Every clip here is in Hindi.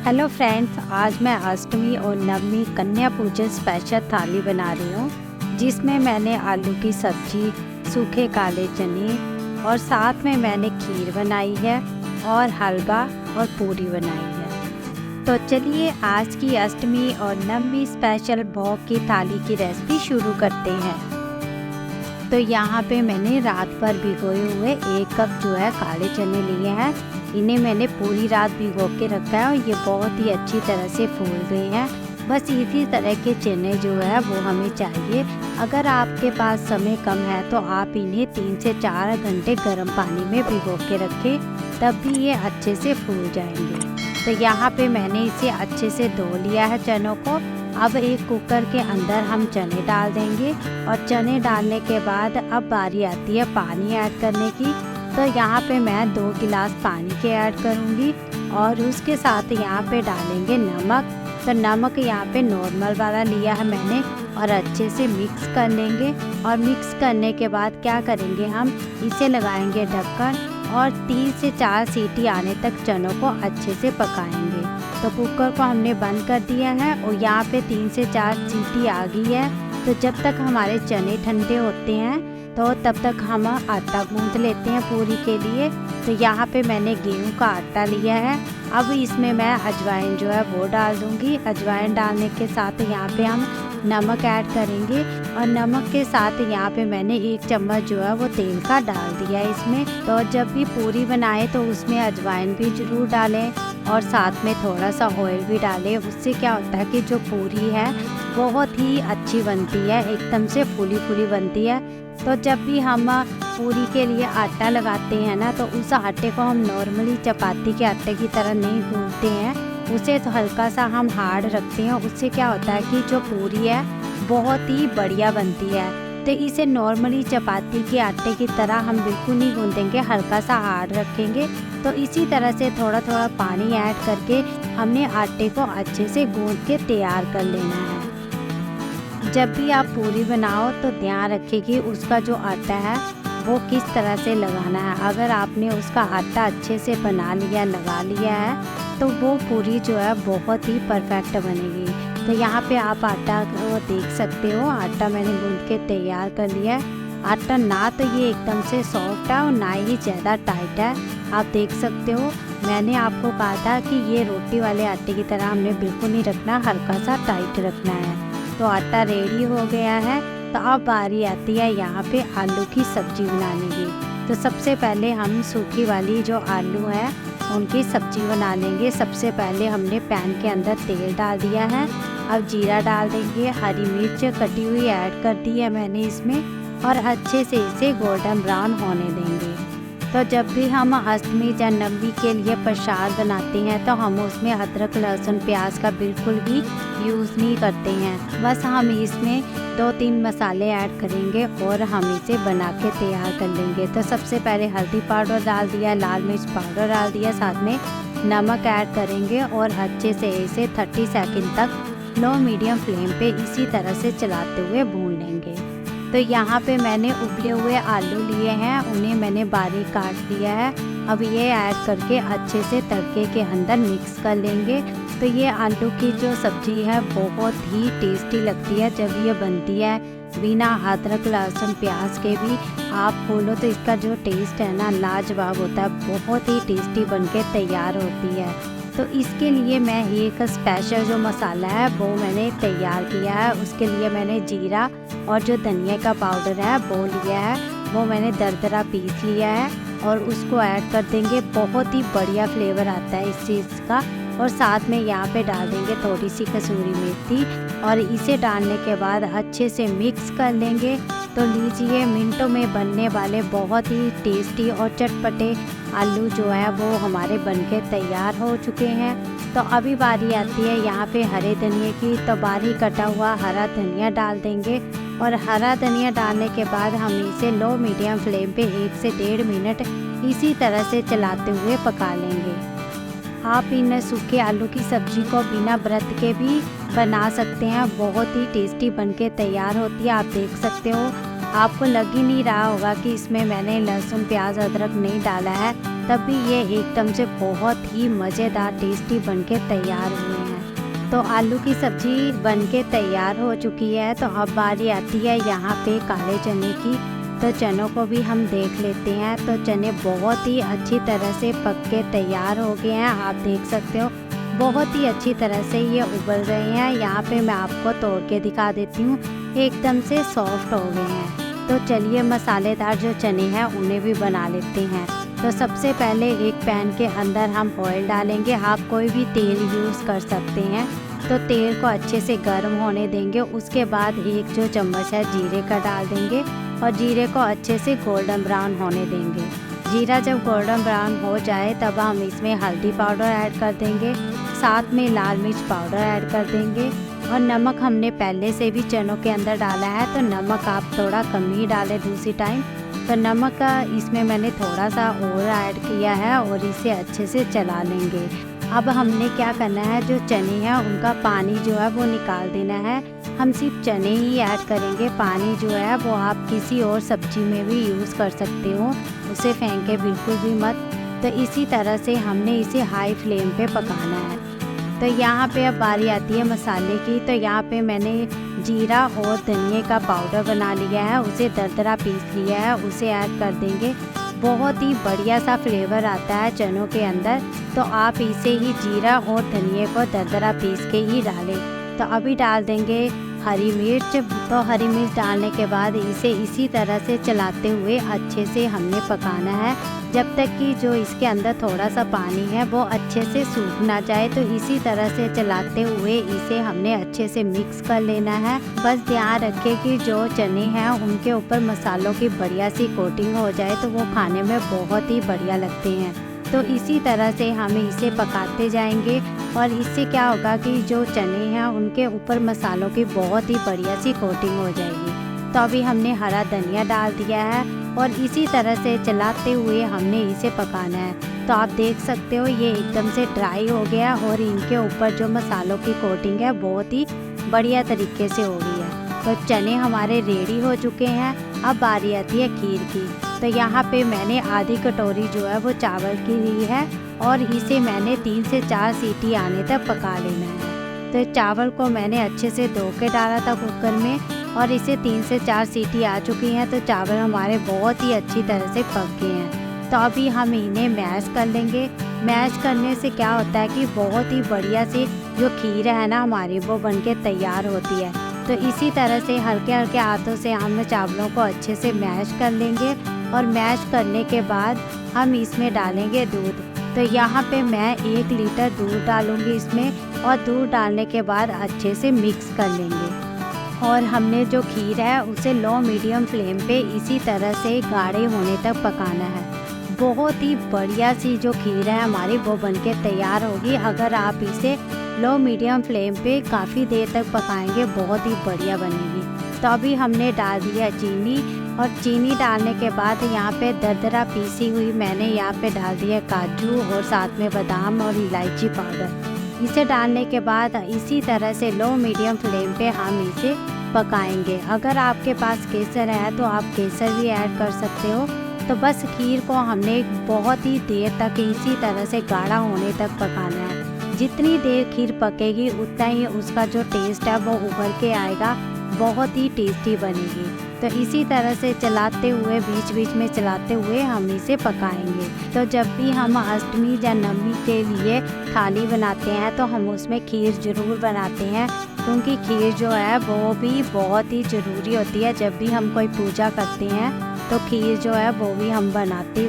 हेलो फ्रेंड्स, आज मैं अष्टमी और नवमी कन्या पूजन स्पेशल थाली बना रही हूँ, जिसमें मैंने आलू की सब्जी, सूखे काले चने और साथ में मैंने खीर बनाई है और हलवा और पूरी बनाई है। तो चलिए आज की अष्टमी और नवमी स्पेशल भोग की थाली की रेसिपी शुरू करते हैं। तो यहाँ पे मैंने रात भर भिगोए हुए 1 कप जो है काले चने लिए हैं। इन्हें मैंने पूरी रात भिगो के रखा है और ये बहुत ही अच्छी तरह से फूल गए हैं। बस इसी तरह के चने जो है वो हमें चाहिए। अगर आपके पास समय कम है तो आप इन्हें 3 से 4 घंटे गर्म पानी में भिगो के रखें, तब भी ये अच्छे से फूल जाएंगे। तो यहाँ पे मैंने इसे अच्छे से धो लिया है चनों को। अब एक कुकर के अंदर हम चने डाल देंगे और चने डालने के बाद अब बारी आती है पानी ऐड करने की। तो यहाँ पे मैं 2 गिलास पानी के ऐड करूँगी और उसके साथ यहाँ पे डालेंगे नमक। तो नमक यहाँ पे नॉर्मल वाला लिया है मैंने और अच्छे से मिक्स कर लेंगे। और मिक्स करने के बाद क्या करेंगे, हम इसे लगाएंगे ढक्कन और 3 से 4 सीटी आने तक चनों को अच्छे से पकाएंगे। तो कुकर को हमने बंद कर दिया है और यहाँ पे 3 से 4 सीटी आ गई है। तो जब तक हमारे चने ठंडे होते हैं तो तब तक हम आटा गूंथ लेते हैं पूरी के लिए। तो यहाँ पे मैंने गेहूं का आटा लिया है। अब इसमें मैं अजवाइन जो है वो डाल दूँगी। अजवाइन डालने के साथ यहाँ पे हम नमक ऐड करेंगे और नमक के साथ यहाँ पे मैंने 1 चम्मच जो है वो तेल का डाल दिया है इसमें। तो जब भी पूरी बनाए तो उसमें अजवाइन भी ज़रूर डालें और साथ में थोड़ा सा ऑयल भी डालें। उससे क्या होता है कि जो पूरी है बहुत ही अच्छी बनती है, एकदम से फूली फूली बनती है। तो जब भी हम पूरी के लिए आटा लगाते हैं ना, तो उस आटे को हम नॉर्मली चपाती के आटे की तरह नहीं गूंथते हैं, उसे तो हल्का सा हम हार्ड रखते हैं। उससे क्या होता है कि जो पूरी है बहुत ही बढ़िया बनती है। तो इसे नॉर्मली चपाती के आटे की तरह हम बिल्कुल नहीं गूंथेंगे, हल्का सा हार्ड रखेंगे। तो इसी तरह से थोड़ा थोड़ा पानी ऐड करके हमने आटे को अच्छे से गूंथ के तैयार कर लेना है। जब भी आप पूरी बनाओ तो ध्यान रखिए कि उसका जो आटा है वो किस तरह से लगाना है। अगर आपने उसका आटा अच्छे से बना लिया, लगा लिया है, तो वो पूरी जो है बहुत ही परफेक्ट बनेगी। तो यहाँ पे आप आटा को देख सकते हो, आटा मैंने गूंथ के तैयार कर लिया है। आटा ना तो ये एकदम से सॉफ्ट है और ना ही ज़्यादा टाइट है। आप देख सकते हो, मैंने आपको कहा था कि ये रोटी वाले आटे की तरह हमने बिल्कुल नहीं रखना, हल्का सा टाइट रखना है। तो आटा रेडी हो गया है। तो अब बारी आती है यहाँ पे आलू की सब्जी बनाने की। तो सबसे पहले हम सूखी वाली जो आलू है उनकी सब्जी बना लेंगे। सबसे पहले हमने पैन के अंदर तेल डाल दिया है। अब जीरा डाल देंगे, हरी मिर्च कटी हुई ऐड कर दी है मैंने इसमें और अच्छे से इसे गोल्डन ब्राउन होने देंगे। तो जब भी हम अष्टमी या नवमी के लिए प्रसाद बनाते हैं तो हम उसमें अदरक, लहसुन, प्याज का बिल्कुल भी यूज़ नहीं करते हैं। बस हम इसमें 2-3 मसाले ऐड करेंगे और हम इसे बना के तैयार कर लेंगे। तो सबसे पहले हल्दी पाउडर डाल दिया, लाल मिर्च पाउडर डाल दिया, साथ में नमक ऐड करेंगे और अच्छे से इसे 30 सेकंड तक लो मीडियम फ्लेम पे इसी तरह से चलाते हुए भून लेंगे। तो यहाँ पे मैंने उबले हुए आलू लिए हैं, उन्हें मैंने बारीक काट लिया है। अब ये ऐड करके अच्छे से तड़के के अंदर मिक्स कर लेंगे। तो ये आलू की जो सब्ज़ी है बहुत ही टेस्टी लगती है जब ये बनती है बिना अदरक, लहसुन, प्याज के भी। आप बोलो तो इसका जो टेस्ट है ना लाजवाब होता है, बहुत ही टेस्टी बनके तैयार होती है। तो इसके लिए मैं एक स्पेशल जो मसाला है वो मैंने तैयार किया है। उसके लिए मैंने जीरा और जो धनिया का पाउडर है वो लिया है, वो मैंने दरदरा पीस लिया है और उसको ऐड कर देंगे। बहुत ही बढ़िया फ्लेवर आता है इस चीज़ का। और साथ में यहाँ पे डाल देंगे थोड़ी सी कसूरी मेथी और इसे डालने के बाद अच्छे से मिक्स कर लेंगे। तो लीजिए, मिनटों में बनने वाले बहुत ही टेस्टी और चटपटे आलू जो है वो हमारे बनके तैयार हो चुके हैं। तो अभी बारी आती है यहाँ पे हरे धनिया की। तो बारीक कटा हुआ हरा धनिया डाल देंगे और हरा धनिया डालने के बाद हम इसे लो मीडियम फ्लेम पे 1 से 1.5 मिनट इसी तरह से चलाते हुए पका लेंगे। आप इन सूखे आलू की सब्ज़ी को बिना व्रत के भी बना सकते हैं, बहुत ही टेस्टी बनके तैयार होती है। आप देख सकते हो, आपको लग ही नहीं रहा होगा कि इसमें मैंने लहसुन, प्याज, अदरक नहीं डाला है। तभी ये एकदम से बहुत ही मज़ेदार टेस्टी बनके तैयार हुए हैं। तो आलू की सब्ज़ी बनके तैयार हो चुकी है। तो अब बारी आती है यहाँ पे काले चने की। तो चनों को भी हम देख लेते हैं। तो चने बहुत ही अच्छी तरह से पक के तैयार हो गए हैं। आप देख सकते हो बहुत ही अच्छी तरह से ये उबल रहे हैं। यहाँ पे मैं आपको तोड़ के दिखा देती हूँ, एकदम से सॉफ्ट हो गए हैं। तो चलिए मसालेदार जो चने हैं उन्हें भी बना लेते हैं। तो सबसे पहले एक पैन के अंदर हम ऑयल डालेंगे। आप कोई भी तेल यूज़ कर सकते हैं। तो तेल को अच्छे से गर्म होने देंगे। उसके बाद एक जो चम्मच है जीरे का डाल देंगे और जीरे को अच्छे से गोल्डन ब्राउन होने देंगे। जीरा जब गोल्डन ब्राउन हो जाए तब हम इसमें हल्दी पाउडर ऐड कर देंगे, साथ में लाल मिर्च पाउडर ऐड कर देंगे और नमक हमने पहले से भी चनों के अंदर डाला है। तो नमक आप थोड़ा कम ही डालें दूसरी टाइम। तो नमक का इसमें मैंने थोड़ा सा और ऐड किया है और इसे अच्छे से चला लेंगे। अब हमने क्या करना है, जो चने हैं उनका पानी जो है वो निकाल देना है। हम सिर्फ चने ही ऐड करेंगे। पानी जो है वो आप किसी और सब्जी में भी यूज़ कर सकते हो, उसे फेंके बिल्कुल भी मत। तो इसी तरह से हमने इसे हाई फ्लेम पे पकाना है। तो यहाँ पे अब बारी आती है मसाले की। तो यहाँ पे मैंने जीरा और धनिया का पाउडर बना लिया है, उसे दरदरा पीस लिया है, उसे ऐड कर देंगे। बहुत ही बढ़िया सा फ्लेवर आता है चनों के अंदर। तो आप इसे ही जीरा और धनिया को दरदरा पीस के ही डालें। तो अभी डाल देंगे हरी मिर्च। तो हरी मिर्च डालने के बाद इसे इसी तरह से चलाते हुए अच्छे से हमने पकाना है, जब तक कि जो इसके अंदर थोड़ा सा पानी है वो अच्छे से सूख ना जाए। तो इसी तरह से चलाते हुए इसे हमने अच्छे से मिक्स कर लेना है। बस ध्यान रखें कि जो चने हैं उनके ऊपर मसालों की बढ़िया सी कोटिंग हो जाए, तो वो खाने में बहुत ही बढ़िया लगते हैं। तो इसी तरह से हम इसे पकाते जाएंगे और इससे क्या होगा कि जो चने हैं उनके ऊपर मसालों की बहुत ही बढ़िया सी कोटिंग हो जाएगी। तो अभी हमने हरा धनिया डाल दिया है और इसी तरह से चलाते हुए हमने इसे पकाना है। तो आप देख सकते हो ये एकदम से ड्राई हो गया और इनके ऊपर जो मसालों की कोटिंग है बहुत ही बढ़िया तरीके से हो गई है। तो चने हमारे रेडी हो चुके हैं। अब बारी आती है खीर की। तो यहाँ पे मैंने आधी कटोरी जो है वो चावल की ली है और इसे मैंने 3 से 4 सीटी आने तक पका लेना है। तो चावल को मैंने अच्छे से धो के डाला था कुकर में और इसे 3 से 4 सीटी आ चुकी हैं। तो चावल हमारे बहुत ही अच्छी तरह से पक गए हैं। तो अभी हम इन्हें मैश कर लेंगे। मैश करने से क्या होता है कि बहुत ही बढ़िया सी जो खीर है ना हमारी वो बनके तैयार होती है। तो इसी तरह से हल्के हल्के हाथों से हम चावलों को अच्छे से मैश कर लेंगे और मैश करने के बाद हम इसमें डालेंगे दूध। तो यहाँ पे मैं 1 लीटर दूध डालूँगी इसमें और दूध डालने के बाद अच्छे से मिक्स कर लेंगे। और हमने जो खीर है उसे लो मीडियम फ्लेम पे इसी तरह से गाढ़े होने तक पकाना है। बहुत ही बढ़िया सी जो खीर है हमारी वो बनके तैयार होगी अगर आप इसे लो मीडियम फ्लेम पे काफ़ी देर तक पकाएंगे, बहुत ही बढ़िया बनेगी। तो अभी हमने डाल दिया चीनी और चीनी डालने के बाद यहाँ पे दरदरा पीसी हुई मैंने यहाँ पे डाल दिया काजू और साथ में बादाम और इलायची पाउडर। इसे डालने के बाद इसी तरह से लो मीडियम फ्लेम पे हम इसे पकाएंगे। अगर आपके पास केसर है तो आप केसर भी ऐड कर सकते हो। तो बस खीर को हमने बहुत ही देर तक इसी तरह से गाढ़ा होने तक पकाना है। जितनी देर खीर पकेगी उतना ही उसका जो टेस्ट है वो उभर के आएगा, बहुत ही टेस्टी बनेगी। तो इसी तरह से चलाते हुए बीच बीच में चलाते हुए हम इसे पकाएंगे। तो जब भी हम अष्टमी या नवमी के लिए थाली बनाते हैं तो हम उसमें खीर ज़रूर बनाते हैं, क्योंकि खीर जो है वो भी बहुत ही ज़रूरी होती है। जब भी हम कोई पूजा करते हैं तो खीर जो है वो भी हम बनाते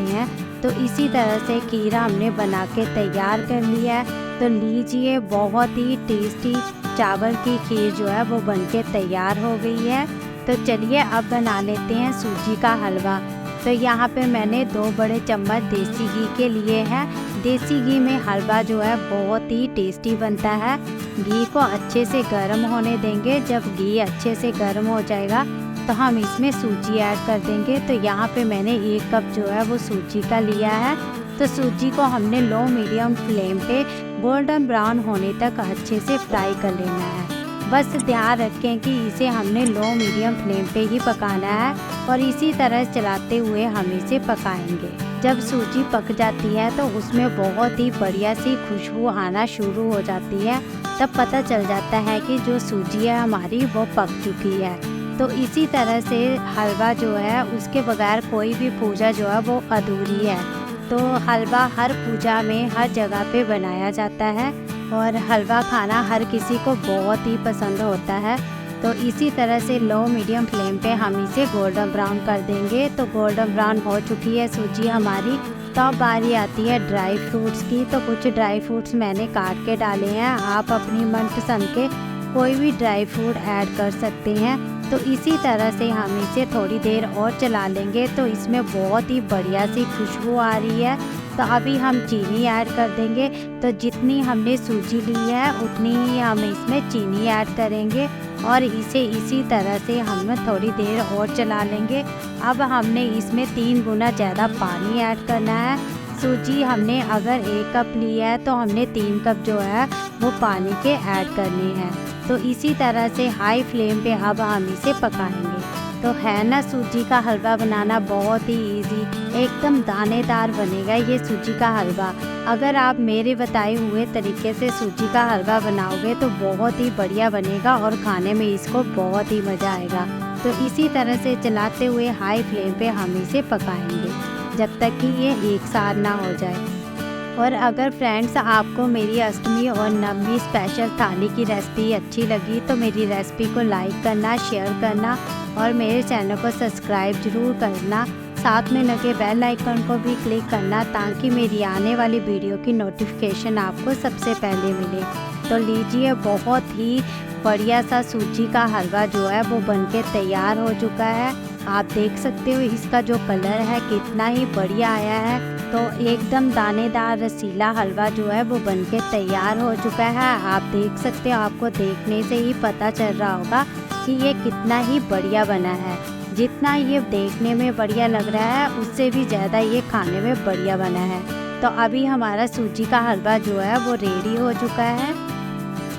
हैं। तो इसी तरह से खीर हमने बना के तैयार कर लिया है। तो लीजिए, बहुत ही टेस्टी चावल की खीर जो है वो बनके तैयार हो गई है। तो चलिए अब बना लेते हैं सूजी का हलवा। तो यहाँ पे मैंने 2 बड़े चम्मच देसी घी के लिए हैं। देसी घी में हलवा जो है बहुत ही टेस्टी बनता है। घी को अच्छे से गर्म होने देंगे। जब घी अच्छे से गर्म हो जाएगा तो हम इसमें सूजी ऐड कर देंगे। तो यहाँ पे मैंने 1 कप जो है वो सूजी का लिया है। तो सूजी को हमने लो मीडियम फ्लेम पे गोल्डन ब्राउन होने तक अच्छे से फ्राई कर लेना है। बस ध्यान रखें कि इसे हमने लो मीडियम फ्लेम पे ही पकाना है और इसी तरह चलाते हुए हम इसे पकाएंगे। जब सूजी पक जाती है तो उसमें बहुत ही बढ़िया सी खुशबू आना शुरू हो जाती है। तब पता चल जाता है कि जो सूजी है हमारी वो पक चुकी है। तो इसी तरह से हलवा जो है उसके बगैर कोई भी पूजा जो है वो अधूरी है। तो हलवा हर पूजा में हर जगह पे बनाया जाता है और हलवा खाना हर किसी को बहुत ही पसंद होता है। तो इसी तरह से लो मीडियम फ्लेम पे हम इसे गोल्डन ब्राउन कर देंगे। तो गोल्डन ब्राउन हो चुकी है सूजी हमारी। तो अब बारी आती है ड्राई फ्रूट्स की। तो कुछ ड्राई फ्रूट्स मैंने काट के डाले हैं। आप अपनी मनपसंद के कोई भी ड्राई फ्रूट ऐड कर सकते हैं। तो इसी तरह से हम इसे थोड़ी देर और चला लेंगे। तो इसमें बहुत ही बढ़िया सी खुशबू आ रही है। तो अभी हम चीनी ऐड कर देंगे। तो जितनी हमने सूजी ली है उतनी ही हम इसमें चीनी ऐड करेंगे और इसे इसी तरह से हम थोड़ी देर और चला लेंगे। अब हमने इसमें 3 गुना ज़्यादा पानी ऐड करना है। सूजी हमने अगर 1 कप ली है तो हमने 3 कप जो है वो पानी के ऐड करने हैं। तो इसी तरह से हाई फ्लेम पे अब हम इसे पकाएंगे। तो है ना सूजी का हलवा बनाना बहुत ही इजी, एकदम दानेदार बनेगा ये सूजी का हलवा। अगर आप मेरे बताए हुए तरीके से सूजी का हलवा बनाओगे तो बहुत ही बढ़िया बनेगा और खाने में इसको बहुत ही मज़ा आएगा। तो इसी तरह से चलाते हुए हाई फ्लेम पे हम इसे पकाएंगे जब तक कि ये एक साथ ना हो जाए। और अगर फ्रेंड्स आपको मेरी अष्टमी और नवमी स्पेशल थाली की रेसिपी अच्छी लगी तो मेरी रेसिपी को लाइक करना, शेयर करना और मेरे चैनल को सब्सक्राइब ज़रूर करना। साथ में लगे बेल आइकन को भी क्लिक करना ताकि मेरी आने वाली वीडियो की नोटिफिकेशन आपको सबसे पहले मिले। तो लीजिए, बहुत ही बढ़िया सा सूजी का हलवा जो है वो बनके तैयार हो चुका है। आप देख सकते हो इसका जो कलर है कितना ही बढ़िया आया है। तो एकदम दानेदार रसीला हलवा जो है वो बनके तैयार हो चुका है। आप देख सकते हो, आपको देखने से ही पता चल रहा होगा कि ये कितना ही बढ़िया बना है। जितना ये देखने में बढ़िया लग रहा है उससे भी ज़्यादा ये खाने में बढ़िया बना है। तो अभी हमारा सूजी का हलवा जो है वो रेडी हो चुका है।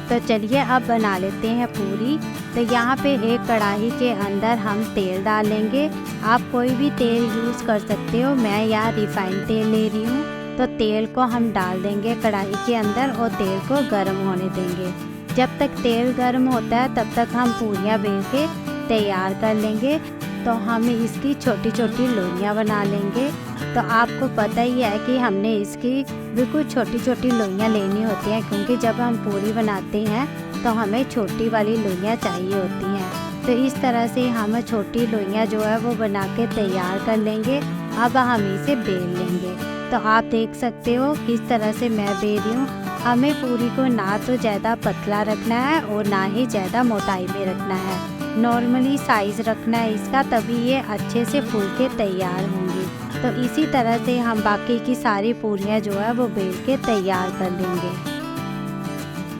तो चलिए अब बना लेते हैं पूरी। तो यहाँ पे एक कढ़ाई के अंदर हम तेल डालेंगे। आप कोई भी तेल यूज़ कर सकते हो, मैं यहाँ रिफाइंड तेल ले रही हूँ। तो तेल को हम डाल देंगे कढ़ाई के अंदर और तेल को गर्म होने देंगे। जब तक तेल गर्म होता है तब तक हम पूरियाँ बेल के तैयार कर लेंगे। तो हम इसकी छोटी छोटी लोइयाँ बना लेंगे। तो आपको पता ही है कि हमने इसकी बिल्कुल छोटी छोटी लोइयाँ लेनी होती हैं, क्योंकि जब हम पूरी बनाते हैं तो हमें छोटी वाली लोइयाँ चाहिए होती हैं। तो इस तरह से हम छोटी लोइयाँ जो है वो बना के तैयार कर लेंगे। अब हम इसे बेल लेंगे। तो आप देख सकते हो किस तरह से मैं बेल रही हूँ। हमें पूरी को ना तो ज़्यादा पतला रखना है और ना ही ज़्यादा मोटाई में रखना है। नॉर्मली साइज़ रखना है इसका, तभी ये अच्छे से फूल के तैयार होंगी। तो इसी तरह से हम बाकी की सारी पूरियाँ जो है वो बेल के तैयार कर लेंगे।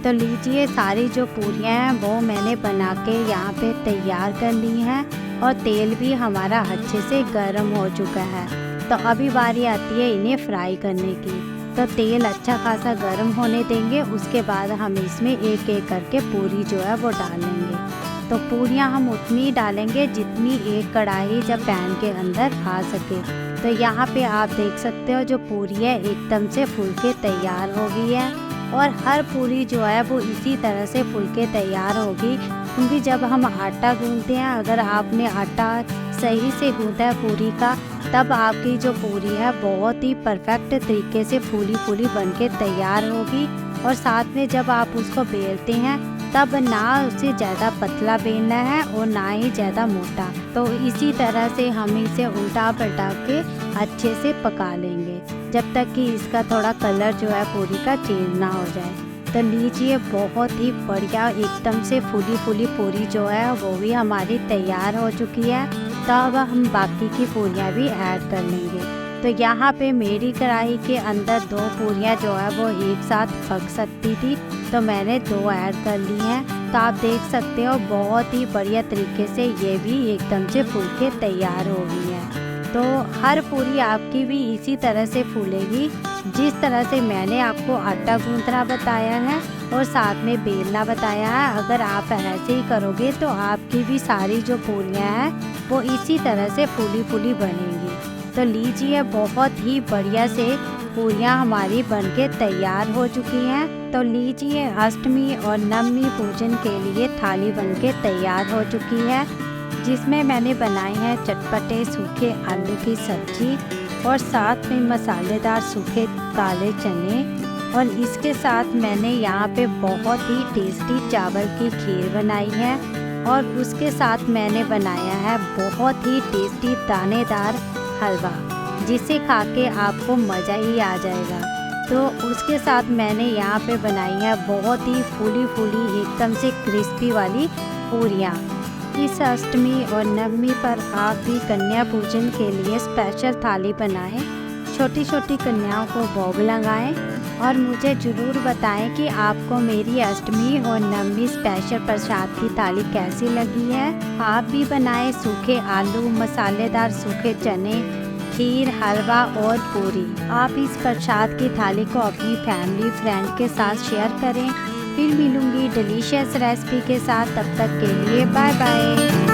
तो लीजिए, सारी जो पूरियाँ हैं वो मैंने बना के यहाँ पे तैयार कर ली हैं और तेल भी हमारा अच्छे से गर्म हो चुका है। तो अभी बारी आती है इन्हें फ्राई करने की। तो तेल अच्छा खासा गर्म होने देंगे। उसके बाद हम इसमें एक एक करके पूरी जो है वो डालेंगे। तो पूरियाँ हम उतनी डालेंगे जितनी एक कढ़ाई जब पैन के अंदर आ सके। तो यहाँ पे आप देख सकते हो जो पूरी है एकदम से फूल के तैयार हो गई है और हर पूरी जो है वो इसी तरह से फूल के तैयार होगी। क्योंकि जब हम आटा गूंथते हैं, अगर आपने आटा सही से गूंथा है पूरी का, तब आपकी जो पूरी है बहुत ही परफेक्ट तरीके से फूली फूली बनके तैयार होगी। और साथ में जब आप उसको बेलते हैं तब ना उसे ज़्यादा पतला बेलना है और ना ही ज़्यादा मोटा। तो इसी तरह से हम इसे उल्टा पलटा के अच्छे से पका लेंगे जब तक कि इसका थोड़ा कलर जो है पूरी का चेंज ना हो जाए। तो लीजिए, बहुत ही बढ़िया एकदम से फूली फूली पूरी जो है वो भी हमारी तैयार हो चुकी है। तो अब हम बाकी की पूरियाँ भी ऐड कर लेंगे। तो यहाँ पे मेरी कढ़ाई के अंदर 2 पूरियाँ जो है वो एक साथ पक सकती थी, तो मैंने 2 ऐड कर ली हैं। तो आप देख सकते हो बहुत ही बढ़िया तरीके से ये भी एकदम से फूल के तैयार हो गई है। तो हर पूरी आपकी भी इसी तरह से फूलेगी जिस तरह से मैंने आपको आटा गूंथना बताया है और साथ में बेलना बताया है, अगर आप ऐसे ही करोगे तो आपकी भी सारी जो पूरियाँ हैं वो इसी तरह से फूली फूली बनेंगी। तो लीजिए, बहुत ही बढ़िया से पूरियाँ हमारी बनके तैयार हो चुकी हैं। तो लीजिए, अष्टमी और नवमी पूजन के लिए थाली बनके तैयार हो चुकी है, जिसमें मैंने बनाए हैं चटपटे सूखे आलू की सब्जी और साथ में मसालेदार सूखे काले चने, और इसके साथ मैंने यहाँ पे बहुत ही टेस्टी चावल की खीर बनाई है, और उसके साथ मैंने बनाया है बहुत ही टेस्टी दानेदार हलवा, जिसे खा के आपको मज़ा ही आ जाएगा। तो उसके साथ मैंने यहाँ पे बनाई है बहुत ही फूली फूली एकदम से क्रिस्पी वाली पूरियाँ। इस अष्टमी और नवमी पर आप भी कन्या पूजन के लिए स्पेशल थाली बनाएं, छोटी छोटी कन्याओं को भोग लगाएं और मुझे ज़रूर बताएं कि आपको मेरी अष्टमी और नवमी स्पेशल प्रसाद की थाली कैसी लगी है। आप भी बनाएं सूखे आलू, मसालेदार सूखे चने, खीर, हलवा और पूरी। आप इस प्रसाद की थाली को अपनी फैमिली फ्रेंड के साथ शेयर करें। फिर मिलूंगी डिलीशियस रेसिपी के साथ, तब तक के लिए बाय बाय।